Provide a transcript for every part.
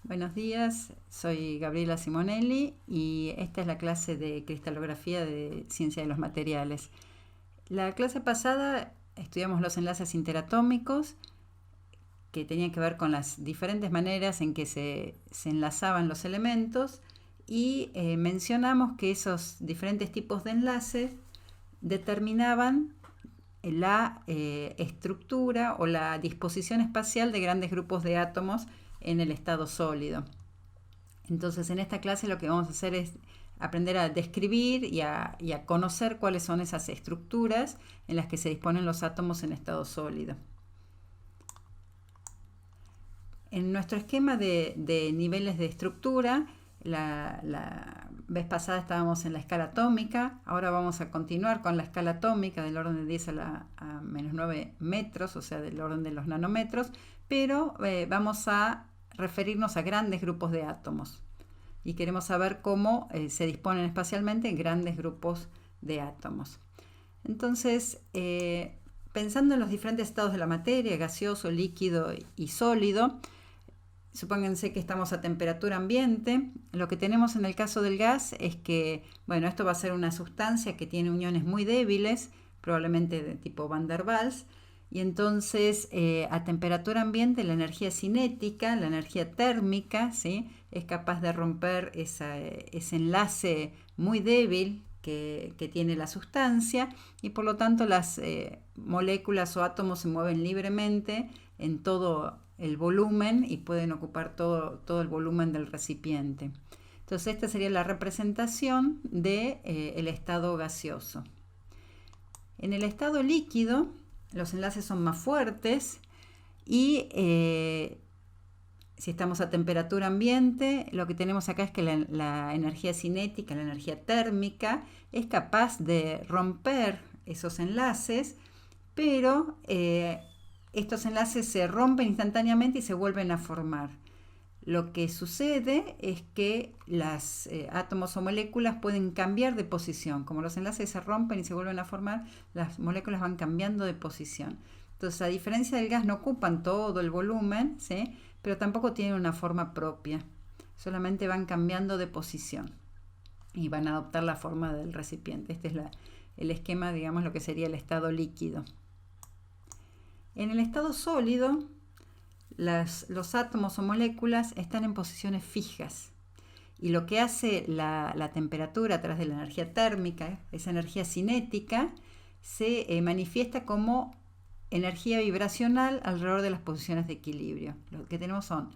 Buenos días, soy Gabriela Simonelli y esta es la clase de cristalografía de ciencia de los materiales. La clase pasada estudiamos los enlaces interatómicos que tenían que ver con las diferentes maneras en que se enlazaban los elementos y mencionamos que esos diferentes tipos de enlaces determinaban la estructura o la disposición espacial de grandes grupos de átomos en el estado sólido. Entonces, en esta clase lo que vamos a hacer es aprender a describir y a conocer cuáles son esas estructuras en las que se disponen los átomos en estado sólido. En nuestro esquema de niveles de estructura, la vez pasada estábamos en la escala atómica, ahora vamos a continuar con la escala atómica del orden de 10 a menos 9 metros, o sea, del orden de los nanómetros, pero vamos a referirnos a grandes grupos de átomos y queremos saber cómo se disponen espacialmente grandes grupos de átomos. Entonces, pensando en los diferentes estados de la materia, gaseoso, líquido y sólido, supónganse que estamos a temperatura ambiente. Lo que tenemos en el caso del gas es que, bueno, esto va a ser una sustancia que tiene uniones muy débiles, probablemente de tipo Van der Waals, y entonces a temperatura ambiente la energía cinética, la energía térmica, ¿sí?, es capaz de romper ese enlace muy débil que tiene la sustancia y por lo tanto las moléculas o átomos se mueven libremente en todo el volumen y pueden ocupar todo el volumen del recipiente. Entonces esta sería la representación del estado gaseoso. En el estado líquido los enlaces son más fuertes y si estamos a temperatura ambiente, lo que tenemos acá es que la energía cinética, la energía térmica, es capaz de romper esos enlaces, pero estos enlaces se rompen instantáneamente y se vuelven a formar. Lo que sucede es que los átomos o moléculas pueden cambiar de posición. Como los enlaces se rompen y se vuelven a formar, las moléculas van cambiando de posición. Entonces, a diferencia del gas, no ocupan todo el volumen, ¿sí?, pero tampoco tienen una forma propia. Solamente van cambiando de posición y van a adoptar la forma del recipiente. Este es el esquema, digamos, lo que sería el estado líquido. En el estado sólido, los átomos o moléculas están en posiciones fijas y lo que hace la temperatura a través de la energía térmica, esa energía cinética, se manifiesta como energía vibracional alrededor de las posiciones de equilibrio. Lo que tenemos son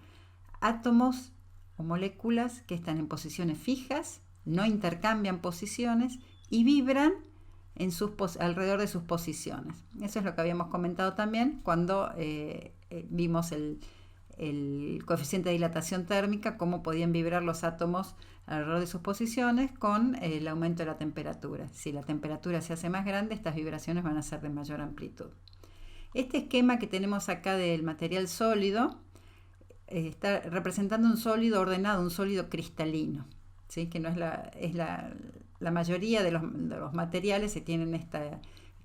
átomos o moléculas que están en posiciones fijas, no intercambian posiciones y vibran alrededor de sus posiciones. Eso es lo que habíamos comentado también cuando vimos el coeficiente de dilatación térmica, cómo podían vibrar los átomos alrededor de sus posiciones con el aumento de la temperatura. Si la temperatura se hace más grande, estas vibraciones van a ser de mayor amplitud. Este esquema que tenemos acá del material sólido está representando un sólido ordenado, un sólido cristalino, ¿sí?, que no es la mayoría de los materiales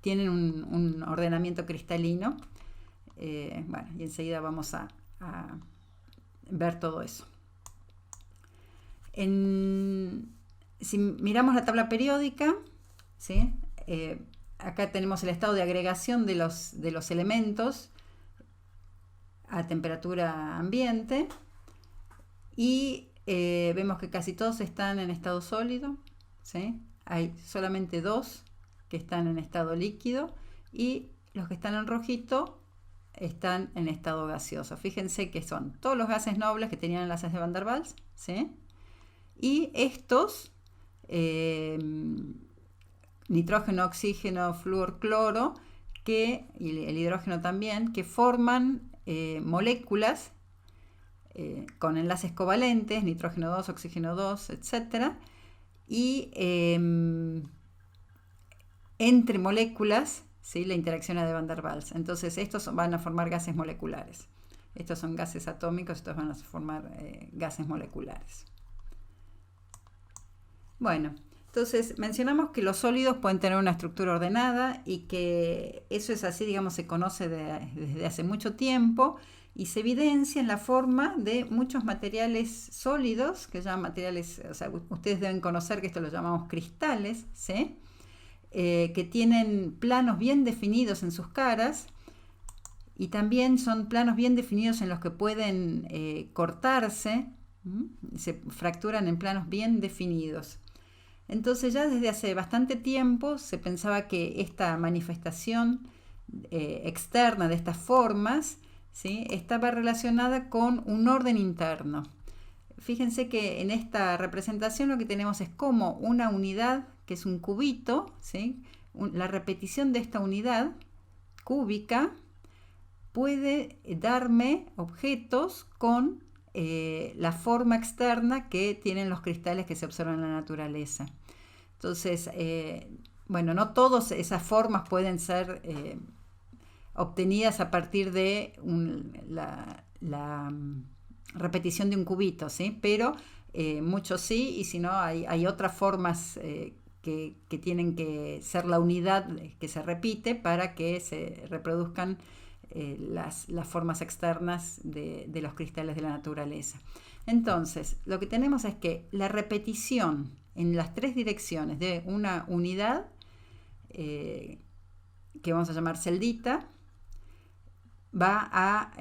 tienen un ordenamiento cristalino. Bueno, y enseguida vamos a ver todo eso. Si miramos la tabla periódica, ¿sí?, acá tenemos el estado de agregación de los elementos a temperatura ambiente y vemos que casi todos están en estado sólido, ¿sí? Hay solamente 2 que están en estado líquido y los que están en rojito están en estado gaseoso. Fíjense que son todos los gases nobles que tenían enlaces de Van der Waals, ¿sí?, y estos nitrógeno, oxígeno, flúor, cloro, y el hidrógeno también, que forman moléculas con enlaces covalentes, nitrógeno 2, oxígeno 2, etc. Y entre moléculas, ¿sí?, la interacción es de Van der Waals. Entonces estos van a formar gases moleculares. Estos son gases atómicos, estos van a formar gases moleculares. Bueno, entonces mencionamos que los sólidos pueden tener una estructura ordenada y que eso es así, digamos, se conoce desde hace mucho tiempo y se evidencia en la forma de muchos materiales sólidos, que llaman materiales, o sea, ustedes deben conocer que esto lo llamamos cristales, ¿sí? Que tienen planos bien definidos en sus caras y también son planos bien definidos en los que pueden cortarse, se fracturan en planos bien definidos. Entonces ya desde hace bastante tiempo se pensaba que esta manifestación externa de estas formas, ¿sí?, estaba relacionada con un orden interno. Fíjense que en esta representación lo que tenemos es como una unidad, que es un cubito, ¿sí? La repetición de esta unidad cúbica puede darme objetos con la forma externa que tienen los cristales que se observan en la naturaleza. Entonces, bueno, no todas esas formas pueden ser obtenidas a partir de la repetición de un cubito, ¿sí? Pero muchos sí, y si no, hay otras formas que tienen que ser la unidad que se repite para que se reproduzcan las formas externas de los cristales de la naturaleza. Entonces, lo que tenemos es que la repetición en las tres direcciones de una unidad, que vamos a llamar celdita, va a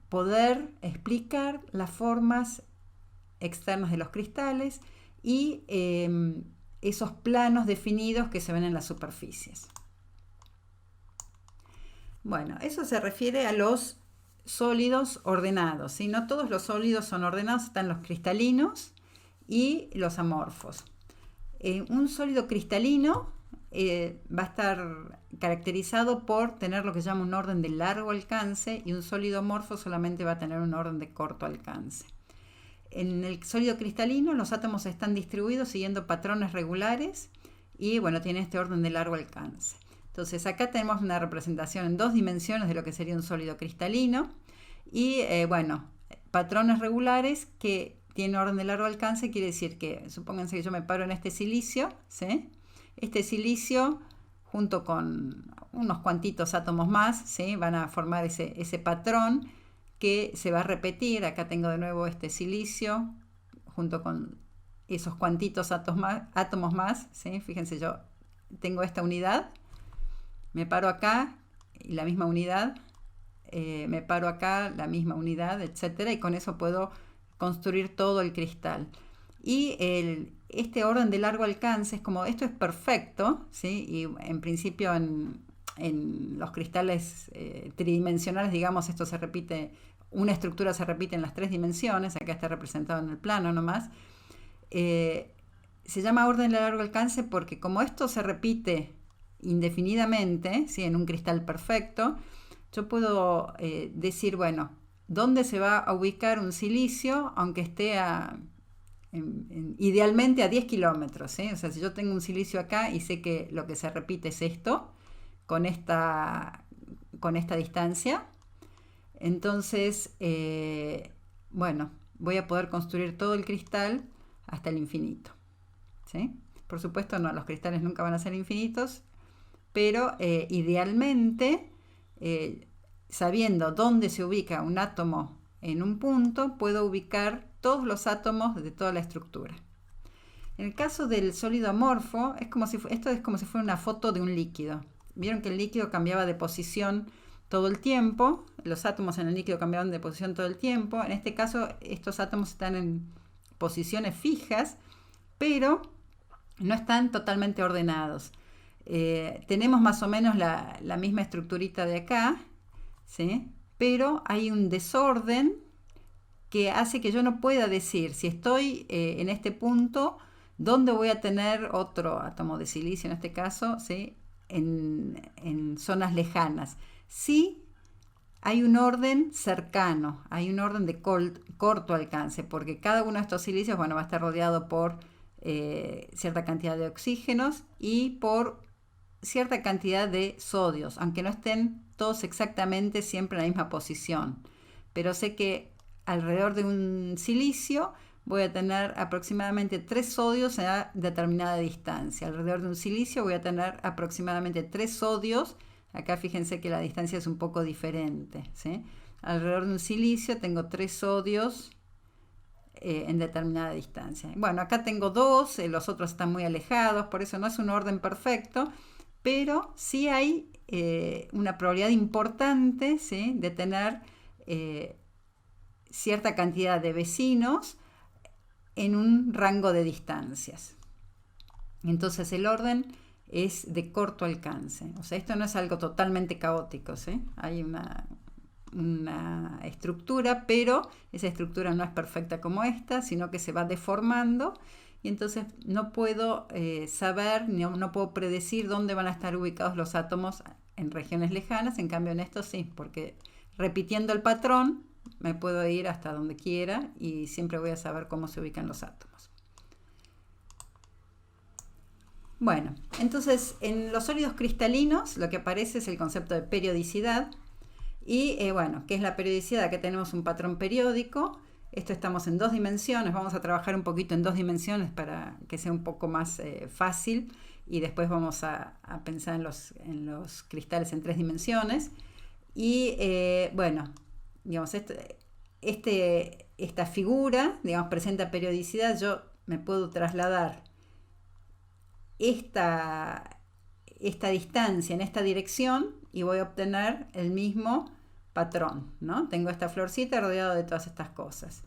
poder explicar las formas externas de los cristales y esos planos definidos que se ven en las superficies. Bueno, eso se refiere a los sólidos ordenados, ¿sí? No todos los sólidos son ordenados, están los cristalinos y los amorfos. Un sólido cristalino va a estar caracterizado por tener lo que se llama un orden de largo alcance, y un sólido amorfo solamente va a tener un orden de corto alcance. En el sólido cristalino los átomos están distribuidos siguiendo patrones regulares y bueno, tiene este orden de largo alcance. Entonces acá tenemos una representación en dos dimensiones de lo que sería un sólido cristalino y bueno, patrones regulares que tienen orden de largo alcance. Quiere decir que, supónganse que yo me paro en este silicio, ¿sí? Este silicio junto con unos cuantitos átomos más, ¿sí?, van a formar ese patrón que se va a repetir. Acá tengo de nuevo este silicio junto con esos cuantitos átomos más, ¿sí? Fíjense, yo tengo esta unidad, me paro acá y la misma unidad, me paro acá, la misma unidad, etcétera, y con eso puedo construir todo el cristal. Y este orden de largo alcance es como, esto es perfecto, ¿sí? Y en principio en los cristales tridimensionales, digamos, esto se repite, una estructura se repite en las tres dimensiones, acá está representado en el plano nomás. Se llama orden de largo alcance porque como esto se repite indefinidamente, ¿sí?, en un cristal perfecto, yo puedo decir, bueno, ¿dónde se va a ubicar un silicio aunque esté idealmente a 10 kilómetros? ¿Sí? O sea, si yo tengo un silicio acá y sé que lo que se repite es esto, con esta distancia, entonces, bueno, voy a poder construir todo el cristal hasta el infinito, ¿sí? Por supuesto, no, los cristales nunca van a ser infinitos, pero idealmente, sabiendo dónde se ubica un átomo en un punto, puedo ubicar todos los átomos de toda la estructura. En el caso del sólido amorfo, esto es como si fuera una foto de un líquido. Vieron que el líquido cambiaba de posición todo el tiempo, los átomos en el líquido cambiaban de posición todo el tiempo. En este caso, estos átomos están en posiciones fijas, pero no están totalmente ordenados. Tenemos más o menos la misma estructurita de acá, ¿sí?, pero hay un desorden que hace que yo no pueda decir, si estoy en este punto, dónde voy a tener otro átomo de silicio, en este caso, ¿sí?, en zonas lejanas. Sí hay un orden cercano, hay un orden de corto alcance, porque cada uno de estos silicios, bueno, va a estar rodeado por cierta cantidad de oxígenos y por cierta cantidad de sodios, aunque no estén todos exactamente siempre en la misma posición. Pero sé que alrededor de un silicio voy a tener aproximadamente 3 sodios a determinada distancia. Alrededor de un silicio voy a tener aproximadamente 3 sodios. Acá fíjense que la distancia es un poco diferente, ¿sí? alrededor de un silicio tengo 3 sodios en determinada distancia. Bueno, acá tengo 2, los otros están muy alejados, por eso no es un orden perfecto, pero sí hay una probabilidad importante, ¿sí?, de tener cierta cantidad de vecinos en un rango de distancias. Entonces el orden es de corto alcance. O sea, esto no es algo totalmente caótico, ¿sí? Hay una estructura, pero esa estructura no es perfecta como esta, sino que se va deformando, y entonces no puedo saber, no puedo predecir dónde van a estar ubicados los átomos en regiones lejanas. En cambio en esto sí, porque repitiendo el patrón me puedo ir hasta donde quiera y siempre voy a saber cómo se ubican los átomos. Bueno, entonces en los sólidos cristalinos lo que aparece es el concepto de periodicidad. Y bueno, ¿qué es la periodicidad? Aquí tenemos un patrón periódico. Esto estamos en 2 dimensiones. Vamos a trabajar un poquito en 2 dimensiones para que sea un poco más fácil. Y después vamos a pensar en los cristales en 3 dimensiones. Y bueno, digamos, esta figura, digamos, presenta periodicidad. Yo me puedo trasladar esta distancia en esta dirección y voy a obtener el mismo patrón, ¿no? Tengo esta florcita rodeada de todas estas cosas.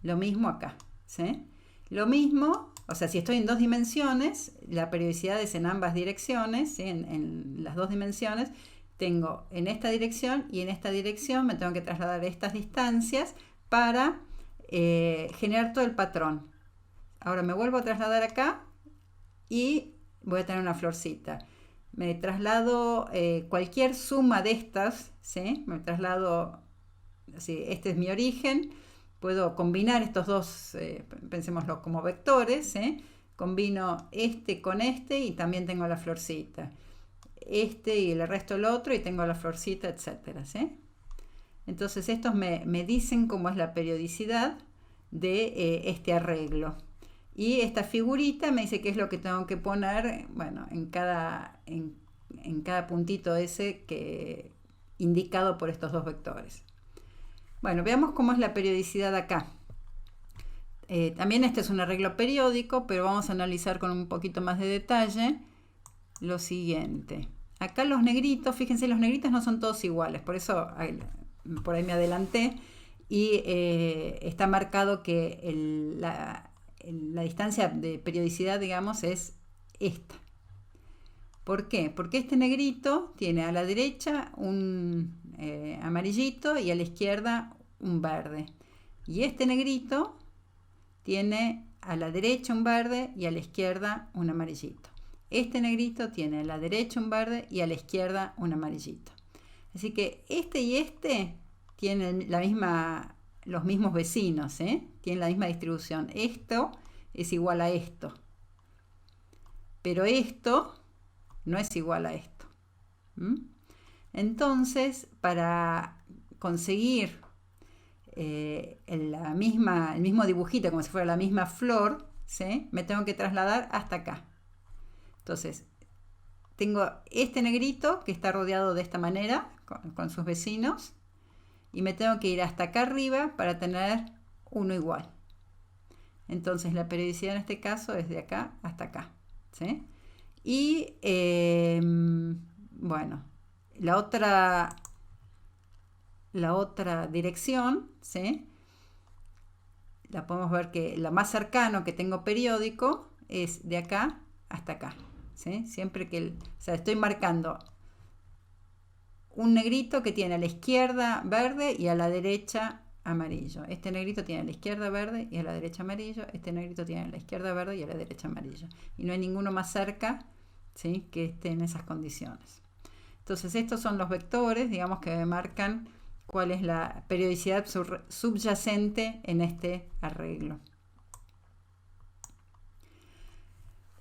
Lo mismo acá, ¿sí? Lo mismo, o sea, si estoy en 2 dimensiones, la periodicidad es en ambas direcciones, ¿sí? En las 2 dimensiones, tengo en esta dirección y en esta dirección me tengo que trasladar estas distancias para generar todo el patrón. Ahora me vuelvo a trasladar acá y voy a tener una florcita. Me traslado cualquier suma de estas, ¿sí? Me traslado, ¿sí? Este es mi origen. Puedo combinar estos dos, pensémoslo como vectores, ¿sí? Combino este con este y también tengo la florcita. Este y el resto el otro y tengo la florcita, etcétera, ¿sí? Entonces estos me dicen cómo es la periodicidad de este arreglo. Y esta figurita me dice qué es lo que tengo que poner, bueno, en cada puntito ese indicado por estos 2 vectores. Bueno, veamos cómo es la periodicidad acá. También este es un arreglo periódico, pero vamos a analizar con un poquito más de detalle lo siguiente. Acá los negritos, fíjense, los negritos no son todos iguales, por eso por ahí me adelanté, y está marcado que la distancia de periodicidad, digamos, es esta. ¿Por qué? Porque este negrito tiene a la derecha un amarillito y a la izquierda un verde. Y este negrito tiene a la derecha un verde y a la izquierda un amarillito. Este negrito tiene a la derecha un verde y a la izquierda un amarillito. Así que este y este tienen los mismos vecinos, ¿eh? Tienen la misma distribución. Esto es igual a esto. Pero esto no es igual a esto. Entonces, para conseguir el mismo dibujito, como si fuera la misma flor, ¿sí?, me tengo que trasladar hasta acá. Entonces, tengo este negrito que está rodeado de esta manera, con sus vecinos, y me tengo que ir hasta acá arriba para tener uno igual. Entonces la periodicidad en este caso es de acá hasta acá, ¿sí? Y bueno, la otra dirección, ¿sí?, la podemos ver que lo más cercano que tengo periódico es de acá hasta acá, ¿sí? Siempre que o sea, estoy marcando un negrito que tiene a la izquierda verde y a la derecha amarillo. Este negrito tiene a la izquierda verde y a la derecha amarillo. Este negrito tiene a la izquierda verde y a la derecha amarillo. Y no hay ninguno más cerca, ¿sí?, que esté en esas condiciones. Entonces estos son los vectores, digamos, que me marcan cuál es la periodicidad subyacente en este arreglo.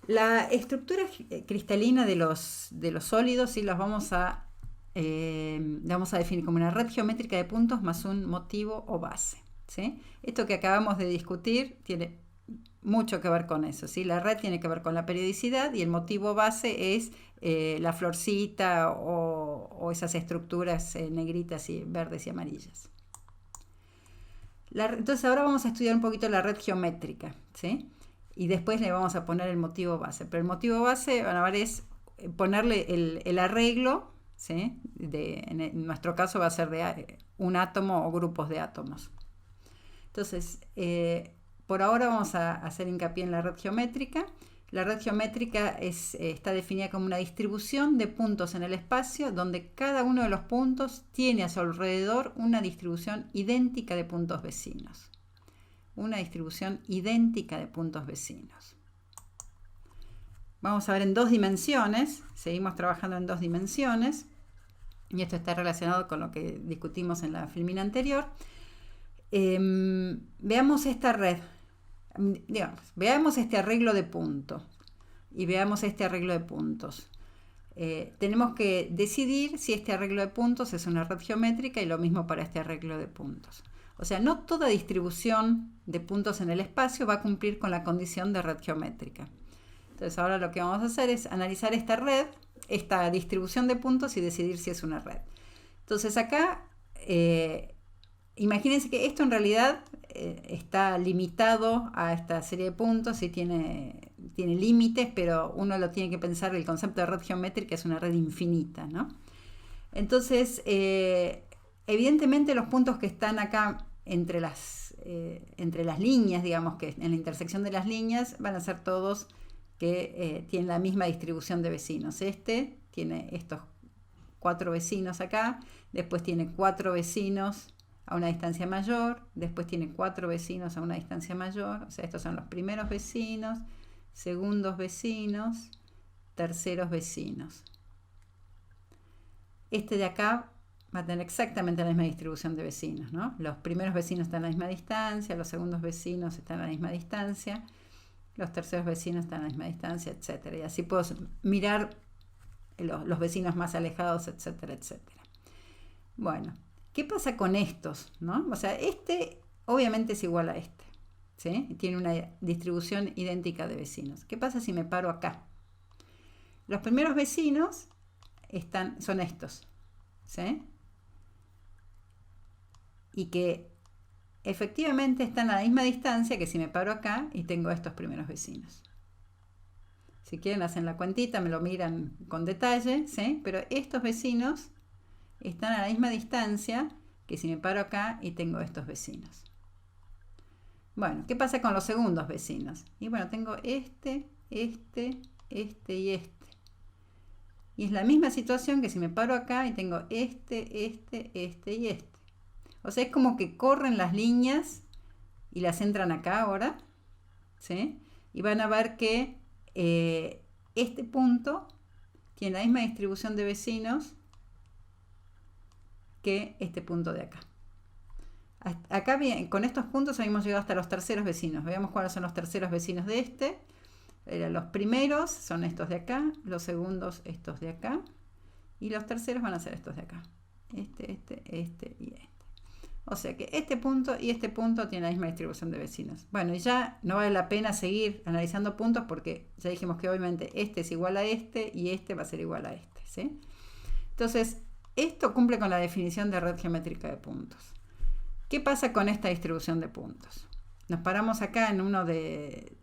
La estructura cristalina de los sólidos, sí, las vamos a definir como una red geométrica de puntos más un motivo o base, ¿sí? Esto que acabamos de discutir tiene mucho que ver con eso, ¿sí? La red tiene que ver con la periodicidad y el motivo base es la florcita o esas estructuras negritas y verdes y amarillas. Entonces ahora vamos a estudiar un poquito la red geométrica, ¿sí? Y después le vamos a poner el motivo base. Pero el motivo base, van a ver, es ponerle el arreglo, ¿sí? En nuestro caso va a ser de un átomo o grupos de átomos. Entonces, por ahora vamos a hacer hincapié en la red geométrica. La red geométrica está definida como una distribución de puntos en el espacio donde cada uno de los puntos tiene a su alrededor una distribución idéntica de puntos vecinos. Una distribución idéntica de puntos vecinos. Vamos a ver en 2 dimensiones, seguimos trabajando en 2 dimensiones, y esto está relacionado con lo que discutimos en la filmina anterior. Veamos esta red. Digamos, veamos este arreglo de puntos y veamos este arreglo de puntos. Tenemos que decidir si este arreglo de puntos es una red geométrica y lo mismo para este arreglo de puntos. O sea, no toda distribución de puntos en el espacio va a cumplir con la condición de red geométrica. Entonces ahora lo que vamos a hacer es analizar esta red, esta distribución de puntos y decidir si es una red. Entonces acá imagínense que esto en realidad está limitado a esta serie de puntos y tiene límites, pero uno lo tiene que pensar, el concepto de red geométrica es una red infinita, ¿no? Entonces, evidentemente los puntos que están acá entre las líneas, digamos que en la intersección de las líneas, van a ser todos que tienen la misma distribución de vecinos. Este tiene estos 4 vecinos acá, después tiene 4 vecinos a una distancia mayor, después tiene 4 vecinos a una distancia mayor, o sea, estos son los primeros vecinos, segundos vecinos, terceros vecinos. Este de acá va a tener exactamente la misma distribución de vecinos, ¿no? Los primeros vecinos están a la misma distancia, los segundos vecinos están a la misma distancia, los terceros vecinos están a la misma distancia, etc. Y así puedo mirar los vecinos más alejados, etcétera, etcétera. Bueno, ¿qué pasa con estos, no? O sea, este obviamente es igual a este, ¿sí? Tiene una distribución idéntica de vecinos. ¿Qué pasa si me paro acá? Los primeros vecinos son estos, ¿sí? Y que efectivamente están a la misma distancia que si me paro acá y tengo estos primeros vecinos. Si quieren hacen la cuentita, me lo miran con detalle, ¿sí? Pero estos vecinos están a la misma distancia que si me paro acá y tengo estos vecinos. Bueno, ¿qué pasa con los segundos vecinos? Y bueno, tengo este y este. Y es la misma situación que si me paro acá y tengo este y este. O sea, es como que corren las líneas y las entran acá ahora, ¿sí? Y van a ver que este punto tiene la misma distribución de vecinos que este punto de acá. Acá bien, con estos puntos habíamos llegado hasta los terceros vecinos. Veamos cuáles son los terceros vecinos de este. Los primeros son estos de acá, los segundos estos de acá y los terceros van a ser estos de acá. Este y este. O sea que este punto y este punto tienen la misma distribución de vecinos. Bueno, y ya no vale la pena seguir analizando puntos porque ya dijimos que obviamente este es igual a este y este va a ser igual a este, ¿sí? Entonces, esto cumple con la definición de red geométrica de puntos. ¿Qué pasa con esta distribución de puntos? Nos paramos acá en uno que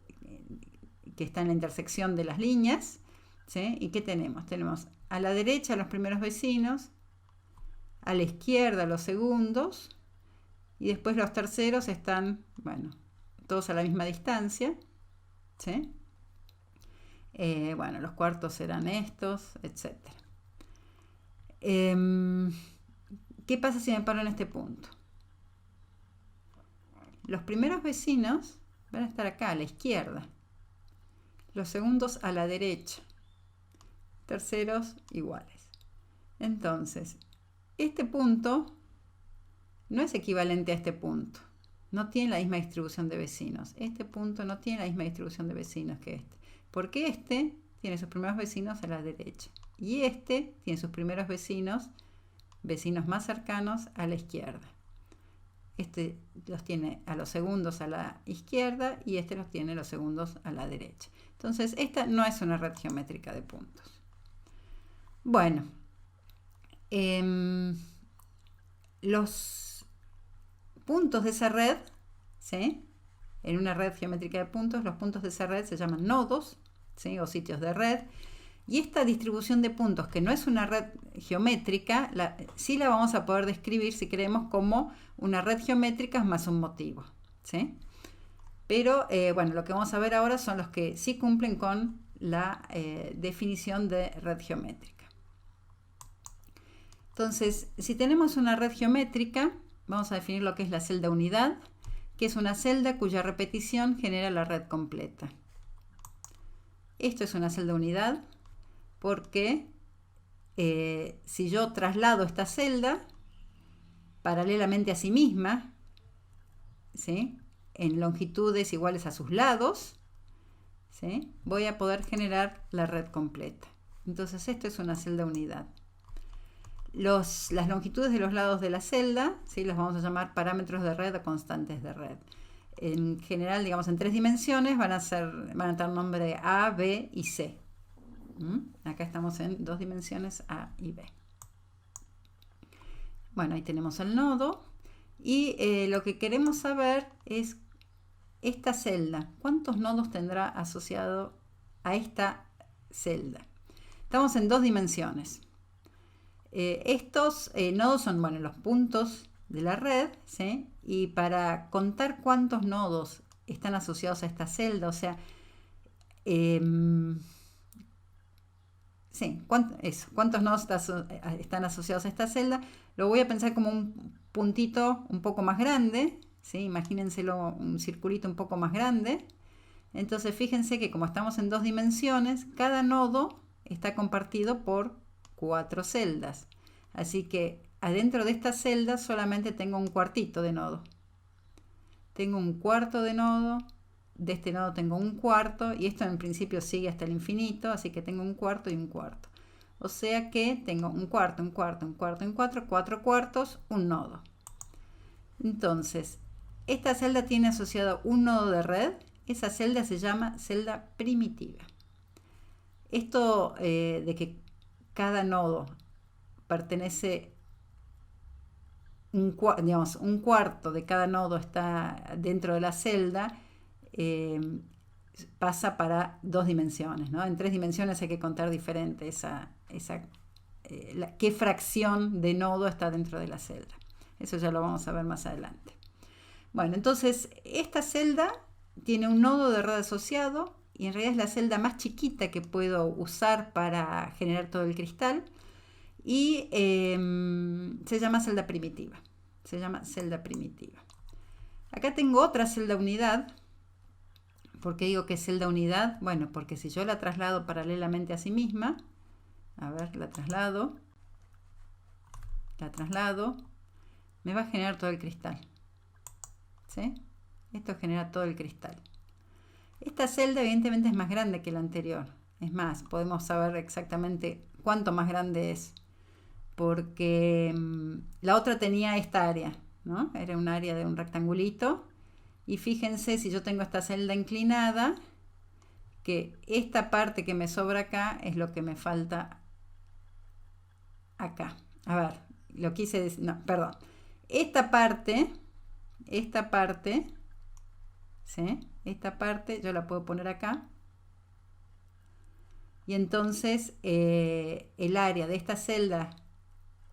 está en la intersección de las líneas, ¿sí? ¿Y qué tenemos? Tenemos a la derecha los primeros vecinos, a la izquierda los segundos, y después los terceros están, bueno, todos a la misma distancia, ¿sí? Bueno, los cuartos serán estos, etc. ¿Qué pasa si me paro en este punto? Los primeros vecinos van a estar acá, a la izquierda. Los segundos a la derecha. Terceros iguales. Entonces, este punto no es equivalente a este punto. No tiene la misma distribución de vecinos. Este punto no tiene la misma distribución de vecinos que este. Porque este tiene sus primeros vecinos a la derecha. Y este tiene sus primeros vecinos más cercanos a la izquierda. Este los tiene a los segundos a la izquierda y este los tiene a los segundos a la derecha. Entonces, esta no es una red geométrica de puntos. Bueno, los puntos de esa red, ¿sí? En una red geométrica de puntos, los puntos de esa red se llaman nodos, ¿sí? O sitios de red. Y esta distribución de puntos, que no es una red geométrica, sí la vamos a poder describir, si queremos, como una red geométrica más un motivo, ¿sí? Pero, bueno, lo que vamos a ver ahora son los que sí cumplen con la definición de red geométrica. Entonces, si tenemos una red geométrica, vamos a definir lo que es la celda unidad, que es una celda cuya repetición genera la red completa. Esto es una celda unidad porque si yo traslado esta celda paralelamente a sí misma, ¿sí?, en longitudes iguales a sus lados, ¿sí?, voy a poder generar la red completa. Entonces esto es una celda unidad. Las longitudes de los lados de la celda, ¿sí?, las vamos a llamar parámetros de red o constantes de red. En general, digamos, en 3 dimensiones van a tener nombre de A, B y C. Acá estamos en 2 dimensiones, A y B. Bueno, ahí tenemos el nodo. Y lo que queremos saber es esta celda. ¿Cuántos nodos tendrá asociado a esta celda? Estamos en 2 dimensiones. Estos nodos son, bueno, los puntos de la red, ¿sí? Y para contar cuántos nodos están asociados a esta celda, o sea, sí, cuántos nodos están asociados a esta celda, lo voy a pensar como un puntito un poco más grande, ¿sí? Imagínenselo un circulito un poco más grande. Entonces fíjense que como estamos en 2 dimensiones, cada nodo está compartido por 4 celdas. Así que adentro de esta celda solamente tengo un cuartito de nodo. Tengo un cuarto de nodo. De este nodo tengo un cuarto, y esto en principio sigue hasta el infinito, así que tengo un cuarto y un cuarto. O sea que tengo un cuarto, un cuarto, un cuarto, un cuarto, 4 cuartos, un nodo. Entonces, esta celda tiene asociado un nodo de red. Esa celda se llama celda primitiva. Esto de que cada nodo pertenece, un cuarto de cada nodo está dentro de la celda, pasa para 2 dimensiones, ¿no? En 3 dimensiones hay que contar diferente qué fracción de nodo está dentro de la celda. Eso ya lo vamos a ver más adelante. Bueno, entonces esta celda tiene un nodo de red asociado y en realidad es la celda más chiquita que puedo usar para generar todo el cristal y se llama celda primitiva. Se llama celda primitiva. Acá tengo otra celda unidad. ¿Por qué digo que es celda unidad? Bueno, porque si yo la traslado paralelamente a sí misma, a ver, la traslado, me va a generar todo el cristal. ¿Sí? Esto genera todo el cristal. Esta celda evidentemente es más grande que la anterior. Es más, podemos saber exactamente cuánto más grande es, porque la otra tenía esta área, ¿no? Era un área de un rectangulito. Y fíjense, si yo tengo esta celda inclinada, que esta parte que me sobra acá es lo que me falta acá. A ver, lo quise decir, no, perdón. Esta parte, ¿sí? Esta parte yo la puedo poner acá. Y entonces el área de esta celda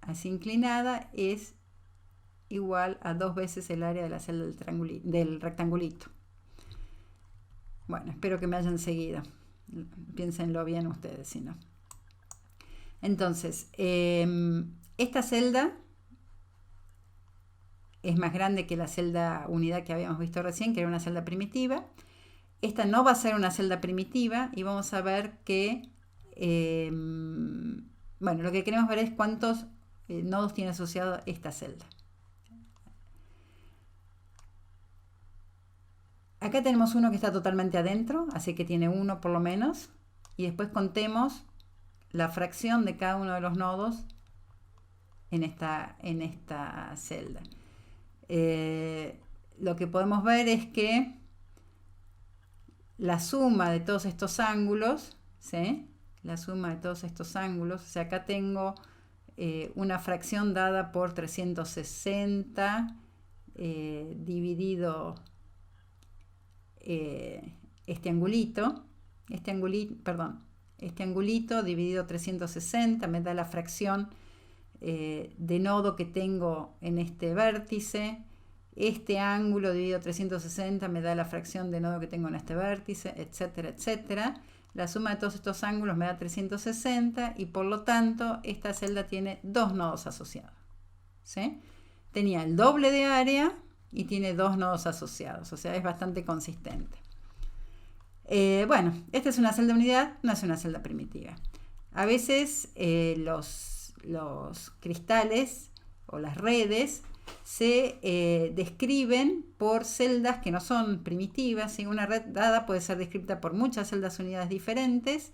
así inclinada es igual a 2 veces el área de la celda del rectangulito. Bueno, espero que me hayan seguido. Piénsenlo bien ustedes, si no. Entonces, esta celda es más grande que la celda unidad que habíamos visto recién, que era una celda primitiva. Esta no va a ser una celda primitiva y vamos a ver que, bueno, lo que queremos ver es cuántos nodos tiene asociado esta celda. Acá tenemos uno que está totalmente adentro, así que tiene 1 por lo menos. Y después contemos la fracción de cada uno de los nodos en esta celda. Lo que podemos ver es que la suma de todos estos ángulos, ¿sí? La suma de todos estos ángulos, o sea, acá tengo una fracción dada por 360 dividido este angulito, este angulito dividido 360 me da la fracción de nodo que tengo en este vértice. Este ángulo dividido 360 me da la fracción de nodo que tengo en este vértice, etcétera, etcétera. La suma de todos estos ángulos me da 360 y por lo tanto esta celda tiene dos nodos asociados, ¿sí? Tenía el doble de área y tiene dos nodos asociados, o sea, es bastante consistente. Bueno, esta es una celda unidad, no es una celda primitiva. A veces los cristales o las redes se describen por celdas que no son primitivas, ¿sí? Una red dada puede ser descrita por muchas celdas unidades diferentes.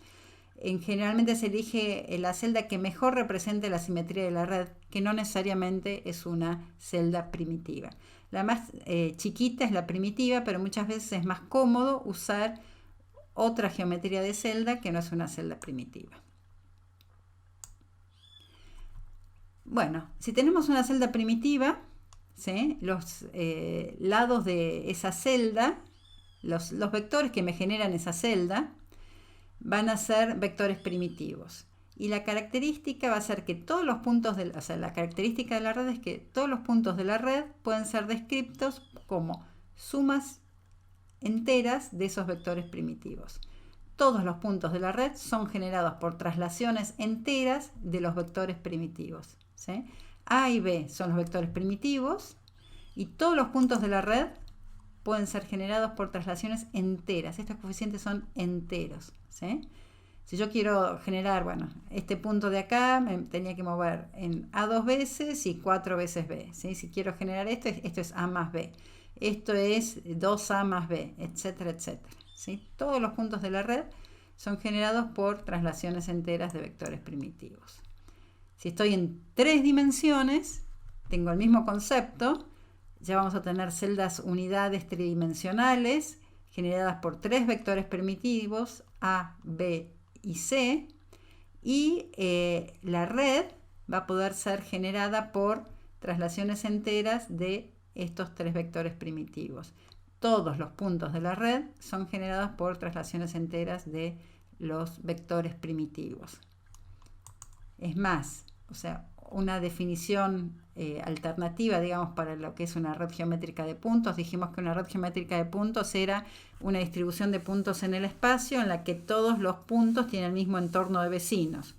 Generalmente se elige la celda que mejor represente la simetría de la red, que no necesariamente es una celda primitiva. La más chiquita es la primitiva, pero muchas veces es más cómodo usar otra geometría de celda que no es una celda primitiva. Bueno, si tenemos una celda primitiva, ¿sí? Los lados de esa celda, los vectores que me generan esa celda, van a ser vectores primitivos. Y la característica va a ser que todos los puntos la característica de la red es que todos los puntos de la red pueden ser descritos como sumas enteras de esos vectores primitivos. Todos los puntos de la red son generados por traslaciones enteras de los vectores primitivos, ¿sí? A y B son los vectores primitivos y todos los puntos de la red pueden ser generados por traslaciones enteras. Estos coeficientes son enteros, ¿sí? Si yo quiero generar, bueno, este punto de acá me tenía que mover en A 2 veces y 4 veces B, ¿sí? Si quiero generar esto es A más B. Esto es 2A más B, etcétera, etcétera, ¿sí? Todos los puntos de la red son generados por traslaciones enteras de vectores primitivos. Si estoy en 3 dimensiones, tengo el mismo concepto. Ya vamos a tener celdas unidades tridimensionales generadas por 3 vectores primitivos, A, B y C. Y la red va a poder ser generada por traslaciones enteras de estos 3 vectores primitivos. Todos los puntos de la red son generados por traslaciones enteras de los vectores primitivos. Es más, o sea, una definición alternativa, digamos, para lo que es una red geométrica de puntos. Dijimos que una red geométrica de puntos era una distribución de puntos en el espacio en la que todos los puntos tienen el mismo entorno de vecinos.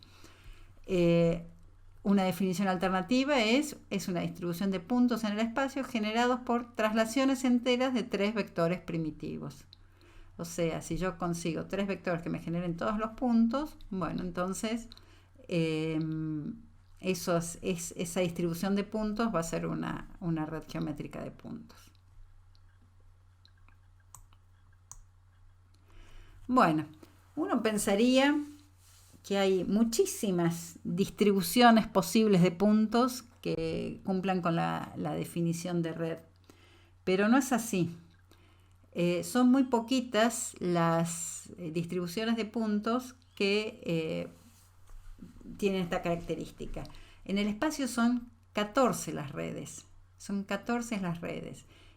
Una definición alternativa es una distribución de puntos en el espacio generados por traslaciones enteras de 3 vectores primitivos. O sea, si yo consigo 3 vectores que me generen todos los puntos, bueno, entonces esa distribución de puntos va a ser una red geométrica de puntos. Bueno, uno pensaría que hay muchísimas distribuciones posibles de puntos que cumplan con la definición de red, pero no es así. Son muy poquitas las distribuciones de puntos que tienen esta característica. En el espacio son 14 las redes,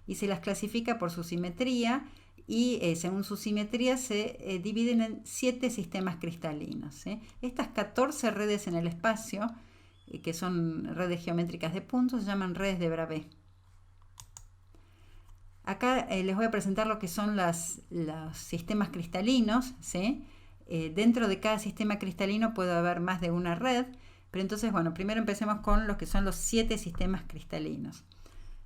y se las clasifica por su simetría y según su simetría se dividen en 7 sistemas cristalinos, ¿sí? Estas 14 redes en el espacio, que son redes geométricas de puntos, se llaman redes de Bravais. Acá les voy a presentar lo que son los sistemas cristalinos, ¿sí? Dentro de cada sistema cristalino puede haber más de una red, pero entonces, bueno, primero empecemos con los que son los 7 sistemas cristalinos.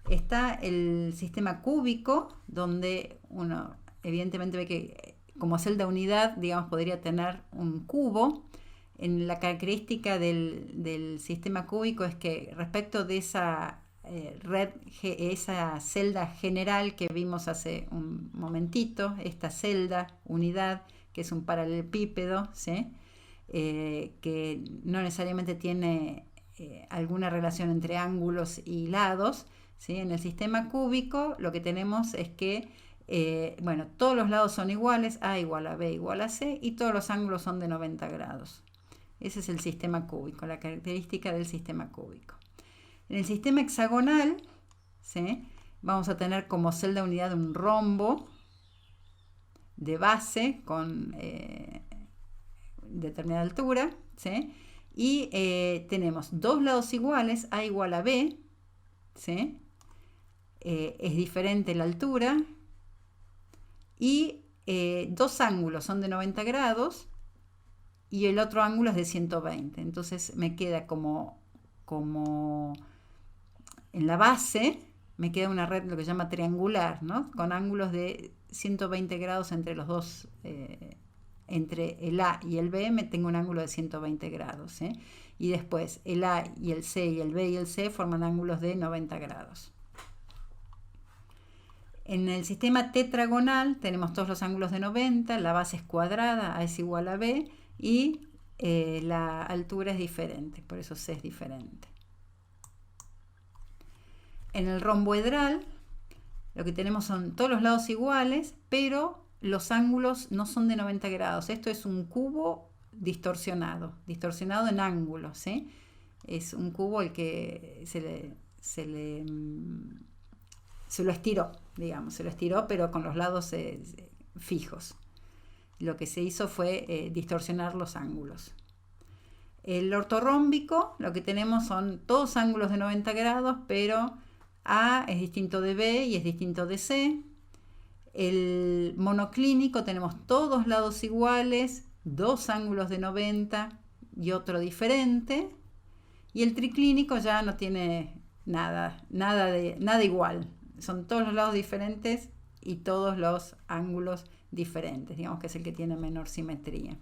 Está el sistema cúbico, donde uno evidentemente ve que como celda unidad, digamos, podría tener un cubo. La característica del sistema cúbico es que respecto de esa esa celda general que vimos hace un momentito, esta celda unidad, que es un paralelepípedo, ¿sí? Que no necesariamente tiene alguna relación entre ángulos y lados, ¿sí? En el sistema cúbico lo que tenemos es que todos los lados son iguales, A igual a B igual a C, y todos los ángulos son de 90 grados. Ese es el sistema cúbico, la característica del sistema cúbico. En el sistema hexagonal, ¿sí? Vamos a tener como celda unidad un rombo de base con determinada altura, ¿sí? Y tenemos dos lados iguales, A igual a B, ¿sí? Es diferente la altura, y dos ángulos son de 90 grados y el otro ángulo es de 120. Entonces me queda como en la base, me queda una red lo que se llama triangular, ¿no? Con ángulos de 120 grados entre los dos, entre el A y el B tengo un ángulo de 120 grados, ¿eh? Y después el A y el C y el B y el C forman ángulos de 90 grados. En el sistema tetragonal tenemos todos los ángulos de 90, la base es cuadrada, A es igual a B, y la altura es diferente, por eso C es diferente. En el romboedral lo que tenemos son todos los lados iguales, pero los ángulos no son de 90 grados. Esto es un cubo distorsionado en ángulos, ¿sí? Es un cubo el que se lo estiró, digamos, pero con los lados fijos. Lo que se hizo fue distorsionar los ángulos. El ortorrómbico, lo que tenemos son todos ángulos de 90 grados, pero A es distinto de B y es distinto de C. El monoclínico tenemos todos lados iguales, dos ángulos de 90 y otro diferente. Y el triclínico ya no tiene nada igual. Son todos los lados diferentes y todos los ángulos diferentes. Digamos que es el que tiene menor simetría.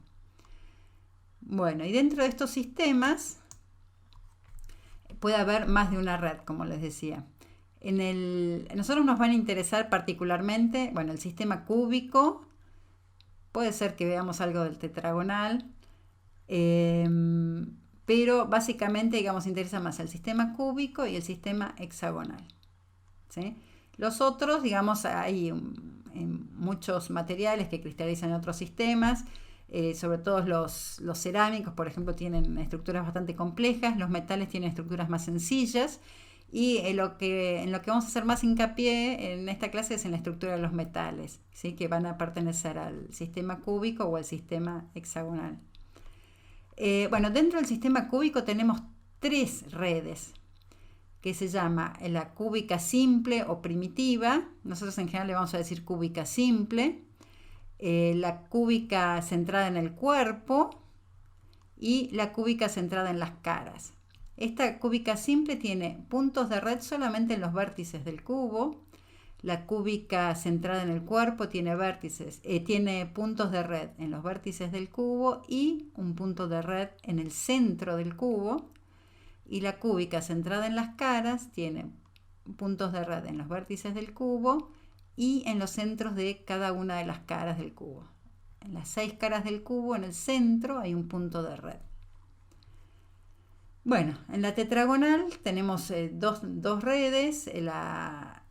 Bueno, y dentro de estos sistemas puede haber más de una red, como les decía. Nosotros nos van a interesar particularmente, bueno, el sistema cúbico. Puede ser que veamos algo del tetragonal, pero básicamente, digamos, interesa más el sistema cúbico y el sistema hexagonal, ¿sí? Los otros, digamos, hay muchos materiales que cristalizan en otros sistemas, sobre todo los cerámicos, por ejemplo, tienen estructuras bastante complejas, los metales tienen estructuras más sencillas, y en lo que vamos a hacer más hincapié en esta clase es en la estructura de los metales, ¿sí? Que van a pertenecer al sistema cúbico o al sistema hexagonal. Dentro del sistema cúbico tenemos tres redes, que se llama la cúbica simple o primitiva. Nosotros en general le vamos a decir cúbica simple, la cúbica centrada en el cuerpo y la cúbica centrada en las caras. Esta cúbica simple tiene puntos de red solamente en los vértices del cubo. La cúbica centrada en el cuerpo tiene puntos de red en los vértices del cubo y un punto de red en el centro del cubo. Y la cúbica centrada en las caras tiene puntos de red en los vértices del cubo y en los centros de cada una de las caras del cubo. En las 6 caras del cubo, en el centro, hay un punto de red. Bueno, en la tetragonal tenemos dos redes, la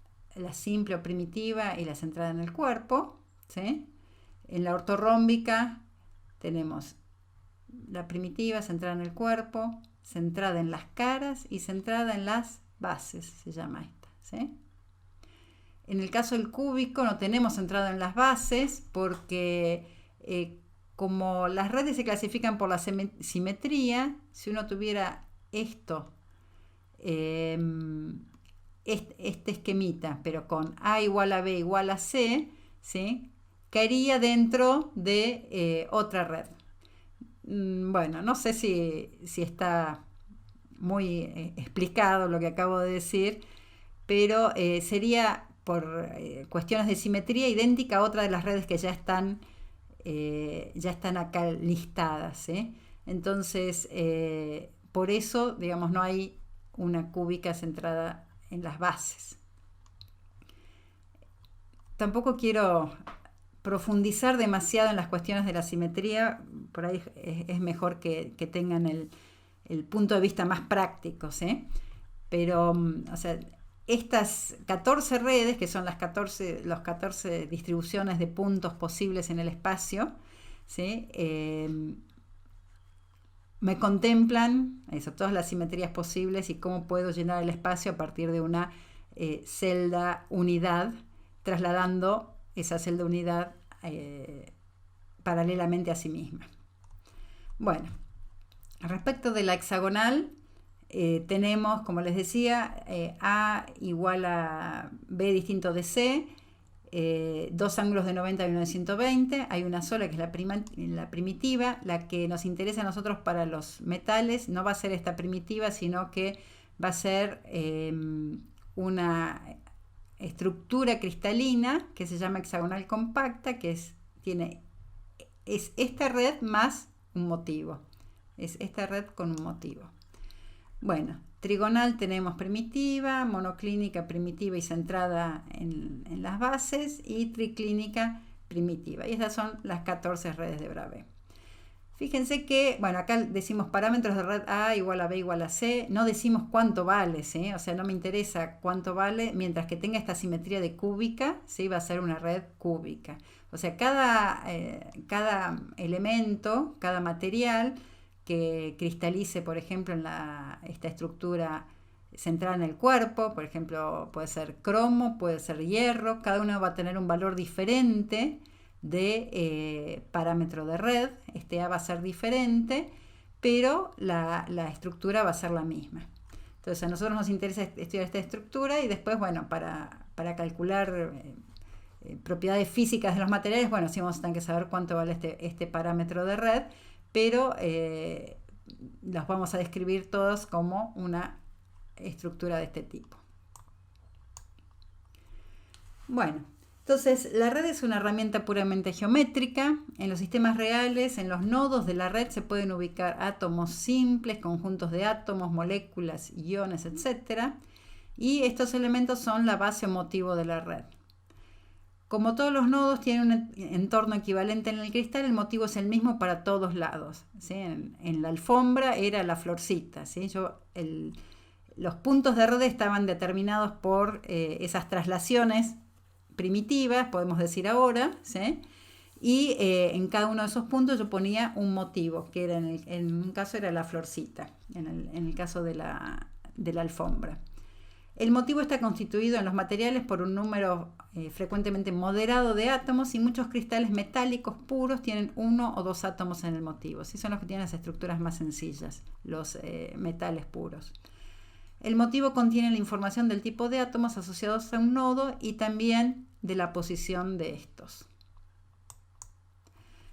simple o primitiva y la centrada en el cuerpo, ¿sí? En la ortorrómbica tenemos la primitiva centrada en el cuerpo, centrada en las caras y centrada en las bases, se llama esta, ¿sí? En el caso del cúbico no tenemos centrado en las bases porque como las redes se clasifican por la simetría, si uno tuviera esto, este esquemita, pero con A igual a B igual a C, ¿sí? Caería dentro de otra red. Bueno, no sé si está muy explicado lo que acabo de decir, pero sería por cuestiones de simetría idéntica a otra de las redes que ya están acá listadas, ¿eh? Entonces, por eso, digamos, no hay una cúbica centrada en las bases. Tampoco quiero profundizar demasiado en las cuestiones de la simetría, por ahí es mejor que tengan el punto de vista más práctico, ¿sí? Pero, o sea, estas 14 redes, que son las 14 distribuciones de puntos posibles en el espacio, ¿sí? Me contemplan todas las simetrías posibles y cómo puedo llenar el espacio a partir de una celda unidad, trasladando esa celda unidad paralelamente a sí misma. Bueno, respecto de la hexagonal, tenemos, como les decía, A igual a B distinto de C, dos ángulos de 90 y uno de 120, hay una sola que es la primitiva. La que nos interesa a nosotros para los metales no va a ser esta primitiva, sino que va a ser una estructura cristalina que se llama hexagonal compacta, que es esta red más un motivo, es esta red con un motivo. Bueno, trigonal tenemos primitiva, monoclínica primitiva y centrada en las bases, y triclínica primitiva. Y estas son las 14 redes de Bravais. Fíjense que, bueno, acá decimos parámetros de red A igual a B igual a C, no decimos cuánto vale, ¿sí? O sea, no me interesa cuánto vale, mientras que tenga esta simetría de cúbica, ¿sí? Va a ser una red cúbica. O sea, cada elemento, cada material que cristalice, por ejemplo, en esta estructura centrada en el cuerpo, por ejemplo, puede ser cromo, puede ser hierro, cada uno va a tener un valor diferente de parámetro de red. Este A va a ser diferente, pero la estructura va a ser la misma. Entonces a nosotros nos interesa estudiar esta estructura, y después, bueno, para calcular propiedades físicas de los materiales, bueno, sí vamos a tener que saber cuánto vale este parámetro de red, pero los vamos a describir todos como una estructura de este tipo. Bueno, entonces la red es una herramienta puramente geométrica. En los sistemas reales, en los nodos de la red se pueden ubicar átomos simples, conjuntos de átomos, moléculas, iones, etc. Y estos elementos son la base o motivo de la red. Como todos los nodos tienen un entorno equivalente en el cristal, el motivo es el mismo para todos lados, ¿sí? En la alfombra era la florcita, ¿sí? Los puntos de red estaban determinados por esas traslaciones primitivas, podemos decir ahora, ¿sí? Y en cada uno de esos puntos yo ponía un motivo, que era en un caso era la florcita, en el caso de la alfombra. El motivo está constituido en los materiales por un número frecuentemente moderado de átomos, y muchos cristales metálicos puros tienen uno o dos átomos en el motivo. Sí, son los que tienen las estructuras más sencillas, los metales puros. El motivo contiene la información del tipo de átomos asociados a un nodo y también de la posición de estos.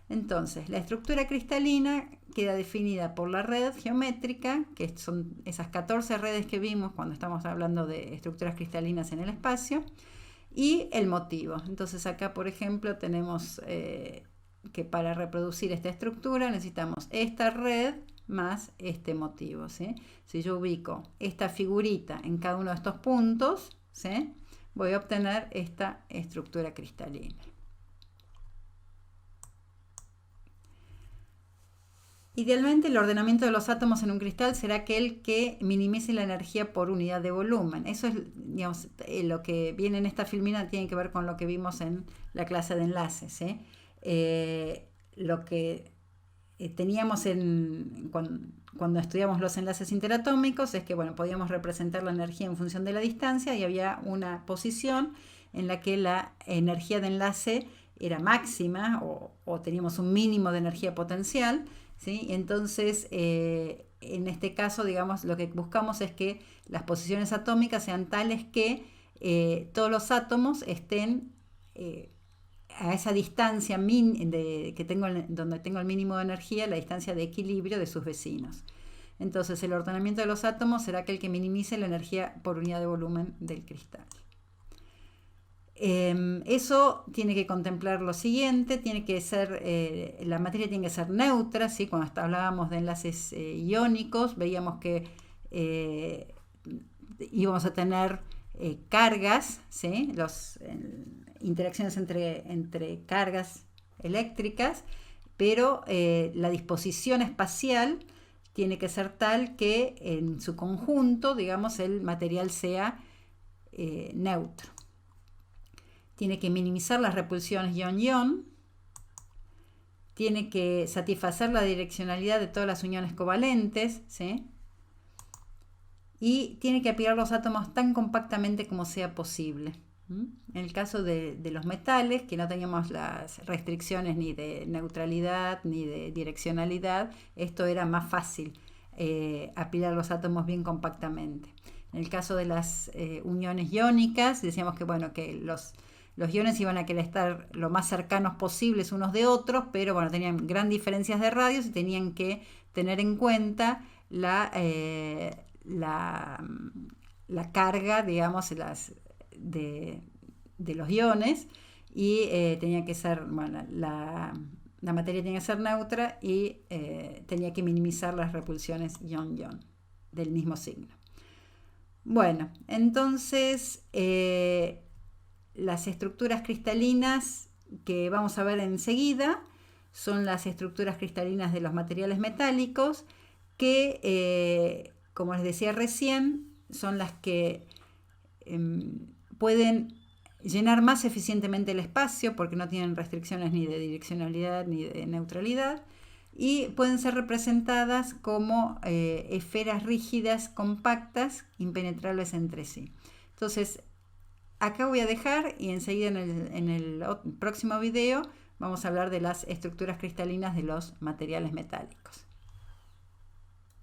Entonces, la estructura cristalina queda definida por la red geométrica, que son esas 14 redes que vimos cuando estamos hablando de estructuras cristalinas en el espacio, y el motivo. Entonces acá, por ejemplo, tenemos que para reproducir esta estructura necesitamos esta red más este motivo, ¿sí? Si yo ubico esta figurita en cada uno de estos puntos, ¿sí?, voy a obtener esta estructura cristalina. Idealmente, el ordenamiento de los átomos en un cristal será aquel que minimice la energía por unidad de volumen. Eso es, digamos, lo que viene en esta filmina tiene que ver con lo que vimos en la clase de enlaces, ¿sí? Lo que teníamos cuando estudiamos los enlaces interatómicos es que, bueno, podíamos representar la energía en función de la distancia, y había una posición en la que la energía de enlace era máxima o teníamos un mínimo de energía potencial, ¿sí? Entonces, en este caso, digamos, lo que buscamos es que las posiciones atómicas sean tales que todos los átomos estén a esa distancia donde tengo el mínimo de energía, la distancia de equilibrio de sus vecinos. Entonces, el ordenamiento de los átomos será aquel que minimice la energía por unidad de volumen del cristal. Eso tiene que contemplar lo siguiente, tiene que ser, la materia tiene que ser neutra, ¿sí? Cuando hablábamos de enlaces iónicos, veíamos que íbamos a tener cargas, ¿sí? Interacciones entre cargas eléctricas, pero la disposición espacial tiene que ser tal que en su conjunto, digamos, el material sea neutro. Tiene que minimizar las repulsiones ion-ion, tiene que satisfacer la direccionalidad de todas las uniones covalentes, ¿sí? Y tiene que apilar los átomos tan compactamente como sea posible. En el caso de los metales, que no teníamos las restricciones ni de neutralidad ni de direccionalidad, esto era más fácil, apilar los átomos bien compactamente. En el caso de las uniones iónicas, decíamos que, bueno, que los iones iban a querer estar lo más cercanos posibles unos de otros, pero bueno, tenían gran diferencias de radios y tenían que tener en cuenta la carga, digamos, de los iones, y tenía que ser, bueno, la materia tenía que ser neutra y tenía que minimizar las repulsiones ion-ion del mismo signo. Bueno, entonces las estructuras cristalinas que vamos a ver enseguida son las estructuras cristalinas de los materiales metálicos que, como les decía recién, son las que pueden llenar más eficientemente el espacio porque no tienen restricciones ni de direccionalidad ni de neutralidad, y pueden ser representadas como esferas rígidas, compactas, impenetrables entre sí. Entonces, acá voy a dejar y enseguida en el próximo video vamos a hablar de las estructuras cristalinas de los materiales metálicos.